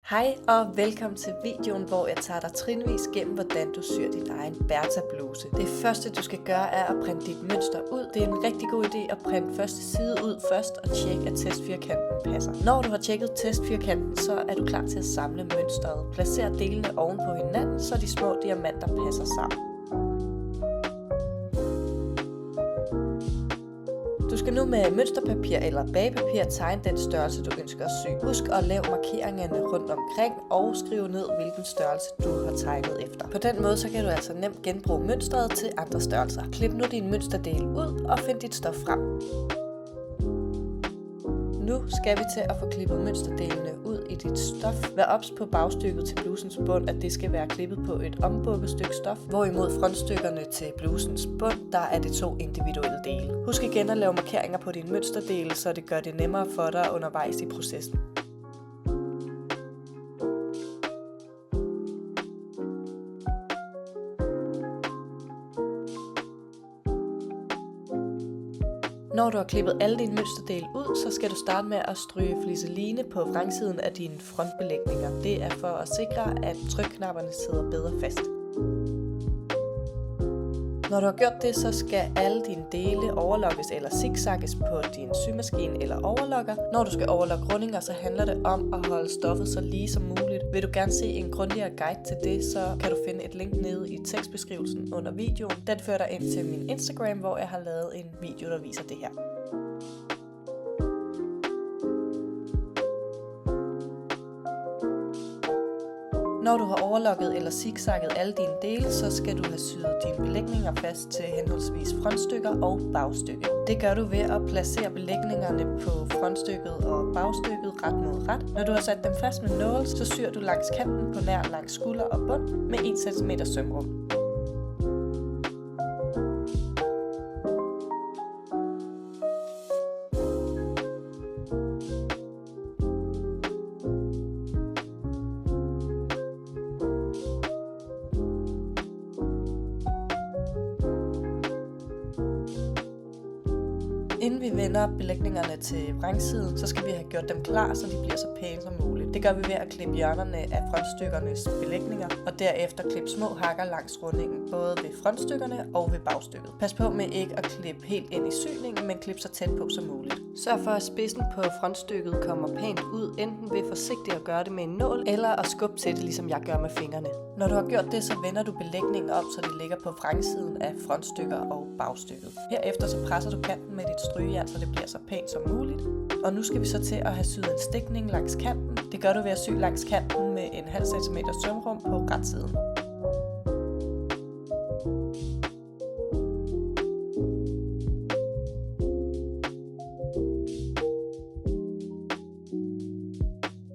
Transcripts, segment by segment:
Hej og velkommen til videoen, hvor jeg tager dig trinvis gennem, hvordan du syr din egen Bertha bluse. Det første du skal gøre er at printe dit mønster ud. Det er en rigtig god idé at printe første side ud først og tjekke, at testfirkanten passer. Når du har tjekket testfirkanten, så er du klar til at samle mønstret. Placer delene oven på hinanden, så de små diamanter passer sammen. Du skal nu med mønsterpapir eller bagepapir tegne den størrelse, du ønsker at sy. Husk at lave markeringerne rundt omkring og skrive ned, hvilken størrelse du har tegnet efter. På den måde så kan du altså nemt genbruge mønstret til andre størrelser. Klip nu din mønsterdel ud og find dit stof frem. Nu skal vi til at få klippet mønsterdelene ud i dit stof. Vær ops på bagstykket til blusens bund, at det skal være klippet på et ombukket stykke stof, hvorimod frontstykkerne til blusens bund, der er det 2 individuelle dele. Husk igen at lave markeringer på din mønsterdele, så det gør det nemmere for dig undervejs i processen. Når du har klippet alle dine mønsterdele ud, så skal du starte med at stryge fliseline på vrangsiden af dine frontbelægninger. Det er for at sikre, at trykknapperne sidder bedre fast. Når du har gjort det, så skal alle dine dele overlokkes eller zigzagges på din symaskine eller overlokker. Når du skal overlokke rundinger, så handler det om at holde stoffet så lige som muligt. Vil du gerne se en grundigere guide til det, så kan du finde et link nede i tekstbeskrivelsen under videoen. Den fører dig ind til min Instagram, hvor jeg har lavet en video, der viser det her. Når du har overlokket eller zigzagget alle dine dele, så skal du have syet dine belægninger fast til henholdsvis frontstykker og bagstykke. Det gør du ved at placere belægningerne på frontstykket og bagstykket ret mod ret. Når du har sat dem fast med nål, så syr du langs kanten på nær langs skulder og bund med 1 cm sømrum. Inden vi vender belægningerne til vrangsiden, så skal vi have gjort dem klar, så de bliver så pæne som muligt. Det gør vi ved at klippe hjørnerne af frontstykkernes belægninger, og derefter klippe små hakker langs rundingen, både ved frontstykkerne og ved bagstykket. Pas på med ikke at klippe helt ind i syningen, men klip så tæt på som muligt. Sørg for, at spidsen på frontstykket kommer pænt ud, enten ved forsigtigt at gøre det med en nål, eller at skubbe til det, ligesom jeg gør med fingrene. Når du har gjort det, så vender du belægningen om, så det ligger på vrangsiden af frontstykker og bagstykket. Herefter så presser du kanten med dit strygejern, så det bliver så pænt som muligt. Og nu skal vi så til at have syet en stikning langs kanten. Det gør du ved at sy langs kanten med en halv centimeter sømrum på retsiden.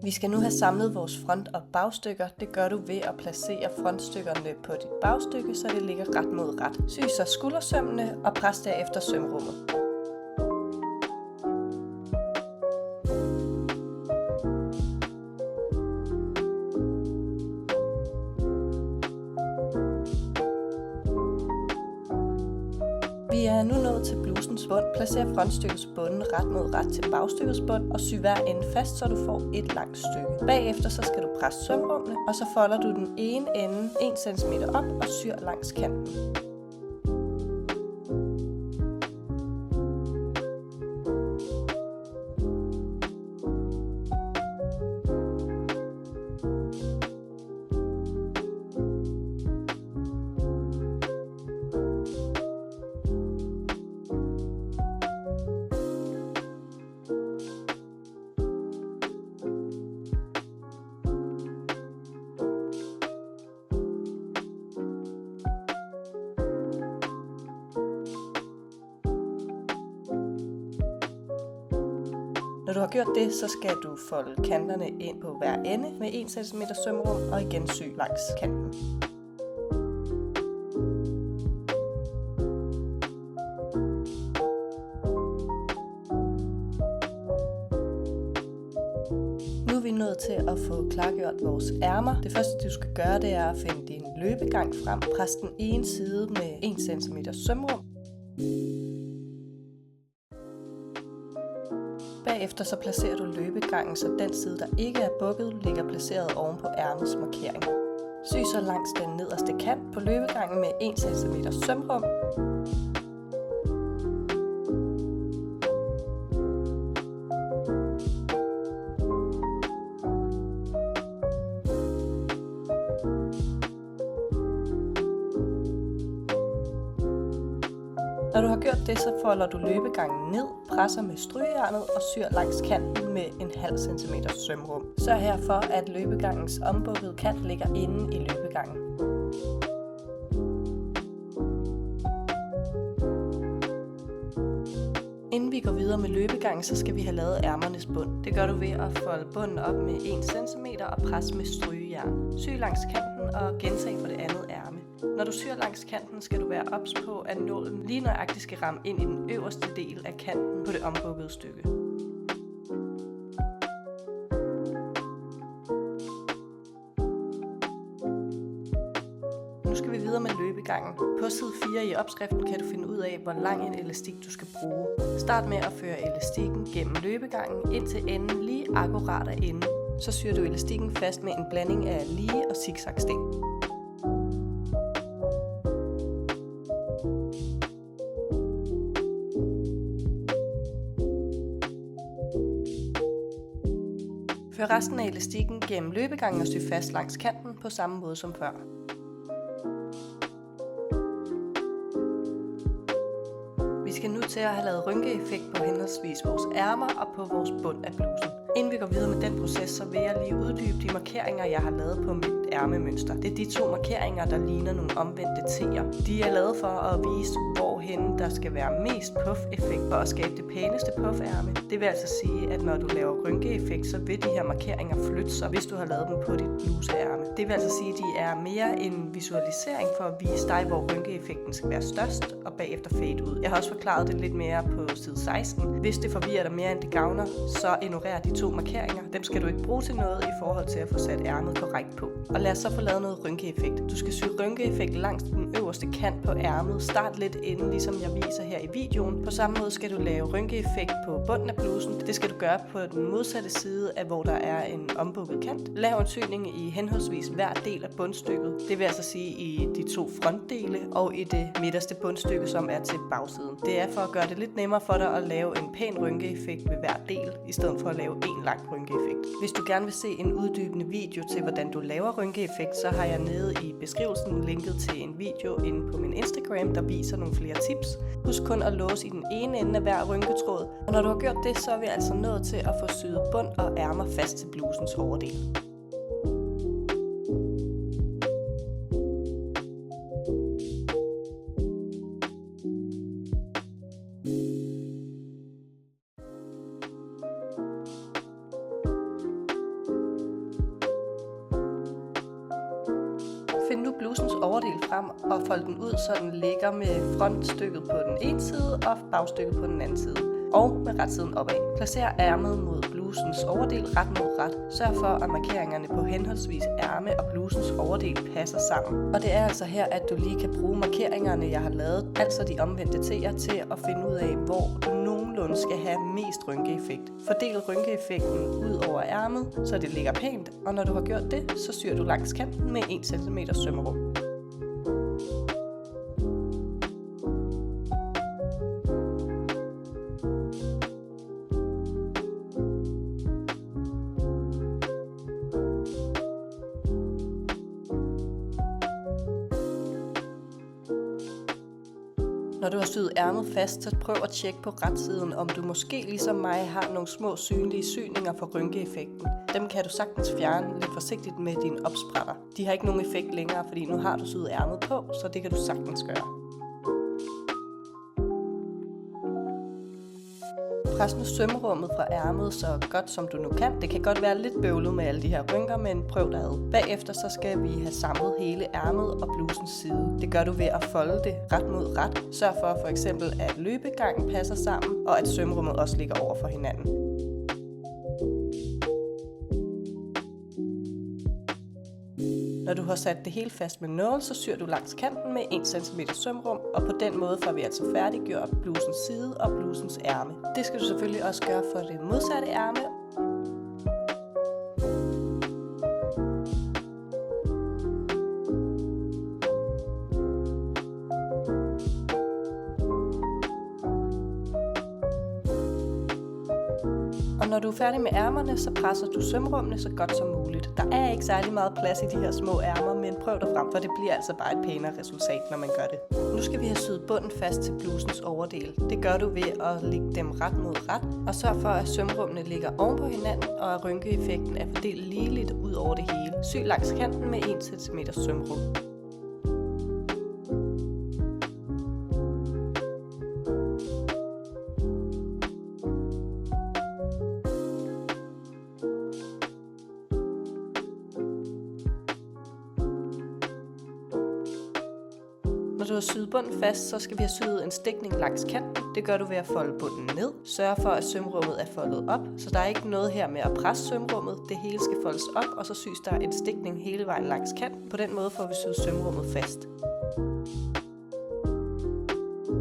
Vi skal nu have samlet vores front- og bagstykker. Det gør du ved at placere frontstykkerne på dit bagstykke, så det ligger ret mod ret. Sy så skuldersømmene og pres derefter sømrummet. Vi er nu nået til blusens bund. Placer frontstykkets bunden ret mod ret til bagstykkets bund og sy hver ende fast, så du får et langt stykke. Bagefter så skal du presse sømrummene, og så folder du den ene ende 1 cm op og syr langs kanten. Når du har gjort det, så skal du folde kanterne ind på hver ende med 1 cm sømrum og igen sy langs kanten. Nu er vi nået til at få klargjort vores ærmer. Det første du skal gøre, det er at finde din løbegang frem. Pres den ene side med 1 cm sømrum. Bagefter så placerer du løbegangen, så den side, der ikke er bukket, ligger placeret oven på ærmets markering. Sy så langs den nederste kant på løbegangen med 1 cm sømrum. Når du har gjort det, så folder du løbegangen ned, presser med strygejernet og syr langs kanten med 0,5 cm sømrum. Sørg her for, at løbegangens ombukkede kant ligger inde i løbegangen. Inden vi går videre med løbegangen, så skal vi have lavet ærmernes bund. Det gør du ved at folde bunden op med 1 cm og presse med strygejern. Sy langs kanten og gentag for det andet ærme. Når du syr langs kanten, skal du være ops på, at nålen lige nøjagtigt skal ramme ind i den øverste del af kanten på det ombukkede stykke. Nu skal vi videre med løbegangen. På side 4 i opskriften kan du finde ud af, hvor lang en elastik du skal bruge. Start med at føre elastikken gennem løbegangen ind til enden lige akkurat af enden. Så syr du elastikken fast med en blanding af lige og zigzagsting. Før resten af elastikken gennem løbegangen og sy fast langs kanten på samme måde som før. Vi skal nu til at have lavet rynkeeffekt på henholdsvis vores ærmer og på vores bund af blusen. Inden vi går videre med den proces, så vil jeg lige uddybe de markeringer, jeg har lavet på mit ærmemønster. Det er de 2 markeringer, der ligner nogle omvendte T'er. De er lavet for at vise, hvorhen der skal være mest puff-effekt for at skabe det pæneste puff-ærme. Det vil altså sige, at når du laver rynkeeffekt, så vil de her markeringer flytte sig, hvis du har lavet dem på dit bluseærme. Det vil altså sige, at de er mere en visualisering for at vise dig, hvor rynkeeffekten skal være størst, og bagefter fade ud. Jeg har også forklaret det lidt mere på side 16. Hvis det forvirrer dig mere, end det gavner, så ignorer de 2 markeringer. Dem skal du ikke bruge til noget i forhold til at få sat ærmet korrekt på. Og lad os så få lavet noget rynkeeffekt. Du skal sy rynkeeffekt langs den øverste kant på ærmet. Start lidt inden, ligesom jeg viser her i videoen. På samme måde skal du lave rynkeeffekt på bunden af blusen. Det skal du gøre på den modsatte side af, hvor der er en ombukket kant. Lav en syning i henholdsvis hver del af bundstykket. Det vil altså sige i de 2 frontdele og i det midterste bundstykke, som er til bagsiden. Det er for at gøre det lidt nemmere for dig at lave en pæn rynkeeffekt ved hver del, i stedet for at lave en lang rynkeeffekt. Hvis du gerne vil se en uddybende video til, hvordan du laver rynkeeffekt, så har jeg nede i beskrivelsen linket til en video inde på min Instagram, der viser nogle flere tips. Husk kun at låse i den ene ende af hver rynketråd, og når du har gjort det, så er vi altså nået til at få syet bund og ærmer fast til blusens overdel. Find nu blusens overdel frem og fold den ud, så den ligger med frontstykket på den ene side og bagstykket på den anden side. Og med retsiden opad. Placer ærmet mod blusens overdel ret mod ret. Sørg for, at markeringerne på henholdsvis ærme og blusens overdel passer sammen. Og det er altså her, at du lige kan bruge markeringerne, jeg har lavet, altså de omvendte T'er, til at finde ud af, hvor du nogenlunde skal have mest rynkeeffekt. Fordel rynkeeffekten ud over ærmet, så det ligger pænt, og når du har gjort det, så syr du langs kanten med 1 cm sømrum. Når du har syet ærmet fast, så prøv at tjekke på retsiden, om du måske ligesom mig har nogle små synlige syninger for rynkeeffekten. Dem kan du sagtens fjerne lidt forsigtigt med din opsprætter. De har ikke nogen effekt længere, fordi nu har du syet ærmet på, så det kan du sagtens gøre. Pres nu sømrummet fra ærmet så godt som du nu kan. Det kan godt være lidt bøvlet med alle de her rynker, men prøv dig ad. Bagefter så skal vi have samlet hele ærmet og blusens side. Det gør du ved at folde det ret mod ret. Sørg for eksempel, at løbegangen passer sammen, og at sømrummet også ligger over for hinanden. Når du har sat det helt fast med nål, så syr du langs kanten med 1 cm sømrum, og på den måde får vi altså færdiggjort blusens side og blusens ærme. Det skal du selvfølgelig også gøre for det modsatte ærme. Og når du er færdig med ærmerne, så presser du sømrummene så godt som muligt. Der er ikke særlig meget plads i de her små ærmer, men prøv dig frem, for det bliver altså bare et pænere resultat, når man gør det. Nu skal vi have syet bunden fast til blusens overdel. Det gør du ved at lægge dem ret mod ret, og sørg for, at sømrummene ligger oven på hinanden, og at rynkeeffekten er fordelt ligeligt ud over det hele. Sy langs kanten med 1 cm sømrum. Når du har syet bunden fast, så skal vi have syet en stikning langs kanten. Det gør du ved at folde bunden ned. Sørg for, at sømrummet er foldet op, så der er ikke noget her med at presse sømrummet. Det hele skal foldes op, og så sys der en stikning hele vejen langs kanten. På den måde får vi syet sømrummet fast.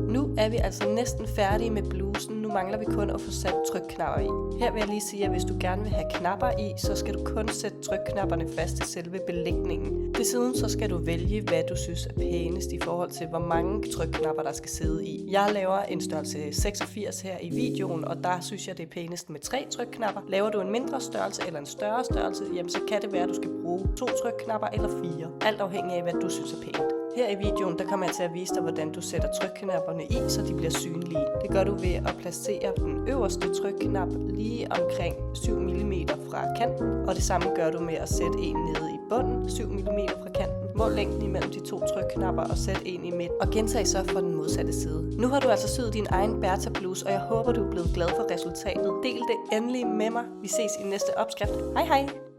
Nu er vi altså næsten færdige med blusen. Nu mangler vi kun at få sat trykknapper i. Her vil jeg lige sige, at hvis du gerne vil have knapper i, så skal du kun sætte trykknapperne fast til selve belægningen. Desuden så skal du vælge, hvad du synes er pænest i forhold til, hvor mange trykknapper der skal sidde i. Jeg laver en størrelse 86 her i videoen, og der synes jeg, det er pænest med 3 trykknapper. Laver du en mindre størrelse eller en større størrelse, jamen så kan det være, at du skal bruge 2 trykknapper eller 4. Alt afhængig af, hvad du synes er pænt. Her i videoen, der kommer jeg til at vise dig, hvordan du sætter trykknapperne i, så de bliver synlige. Det gør du ved at placere den øverste trykknap lige omkring 7 mm fra kanten, og det samme gør du med at sætte en nede i bunden, 7 mm fra kanten. Mål længden imellem de 2 trykknapper og sæt en i midten, og gentag så for den modsatte side. Nu har du altså syet din egen Bertha bluse, og jeg håber, du er blevet glad for resultatet. Del det endelig med mig. Vi ses i næste opskrift. Hej hej!